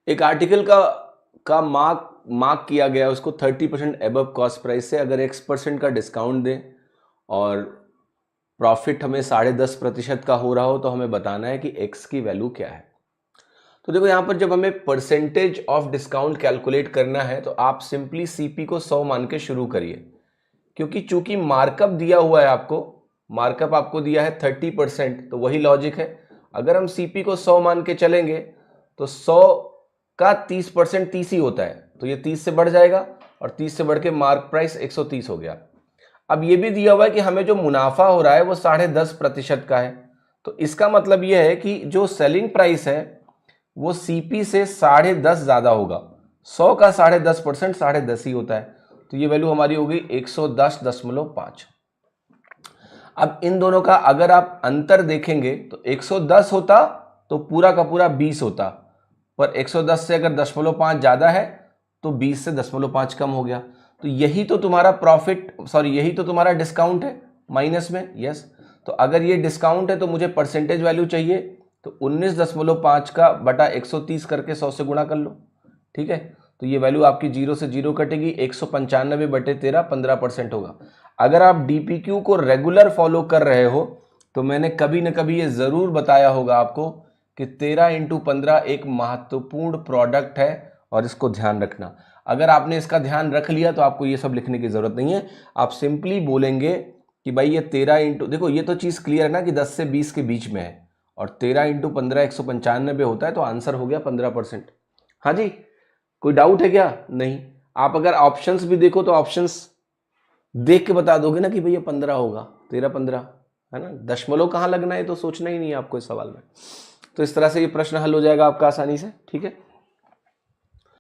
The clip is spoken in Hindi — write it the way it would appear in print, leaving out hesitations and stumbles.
एक आर्टिकल का मार्क किया गया उसको 30% एबव कॉस्ट प्राइस से, अगर X% का डिस्काउंट दें और प्रॉफिट हमें 10.5% का हो रहा हो तो हमें बताना है कि X की वैल्यू क्या है। तो देखो यहाँ पर जब हमें परसेंटेज ऑफ डिस्काउंट कैलकुलेट करना है तो आप सिंपली CP को 100 मान के शुरू करिए, क्योंकि चूंकि मार्कअप दिया हुआ है आपको, मार्कअप आपको दिया है 30%, तो वही लॉजिक है। अगर हम CP को 100 मान के चलेंगे तो 100 का 30% 30 ही होता है, तो ये 30 से बढ़ जाएगा और 30 से बढ़ के मार्क प्राइस 130 हो गया। अब ये भी दिया हुआ है कि हमें जो मुनाफा हो रहा है वो 10.5% का है, तो इसका मतलब ये है कि जो सेलिंग प्राइस है वो CP से 10.5 ज्यादा होगा। 100 का 10.5% 10.5 ही होता है, तो ये वैल्यू हमारी हो गई 110.5। अब इन दोनों का अगर आप अंतर देखेंगे तो 110 होता तो पूरा का पूरा 20 होता, पर 110 से अगर 0.5 ज्यादा है तो 20 से 0.5 कम हो गया। तो यही तो तुम्हारा प्रॉफिट, सॉरी यही तो तुम्हारा डिस्काउंट है माइनस में। यस, तो अगर ये डिस्काउंट है तो मुझे परसेंटेज वैल्यू चाहिए, तो 19.5 का बटा 130 करके 100 से गुणा कर लो। ठीक है, तो ये वैल्यू आपकी 0 से 0 कटेगी, 195/13 15% होगा। अगर आप DPQ को रेगुलर फॉलो कर रहे हो तो मैंने कभी ना कभी ये जरूर बताया होगा आपको कि 13x15 एक महत्वपूर्ण प्रोडक्ट है और इसको ध्यान रखना। अगर आपने इसका ध्यान रख लिया तो आपको ये सब लिखने की जरूरत नहीं है, आप सिंपली बोलेंगे कि भाई ये 13 देखो ये तो चीज क्लियर है ना कि 10 से 20 के बीच में है, और 13x15 195 होता है, तो आंसर हो गया 15%। हाँ जी, कोई डाउट है क्या? नहीं। आप अगर ऑप्शंस भी देखो तो ऑप्शंस देख के बता दोगे ना कि भैया 15 होगा, 13-15 है ना, दशमलव कहाँ लगना है तो सोचना ही नहीं है आपको इस सवाल में। तो इस तरह से ये प्रश्न हल हो जाएगा आपका आसानी से। ठीक है।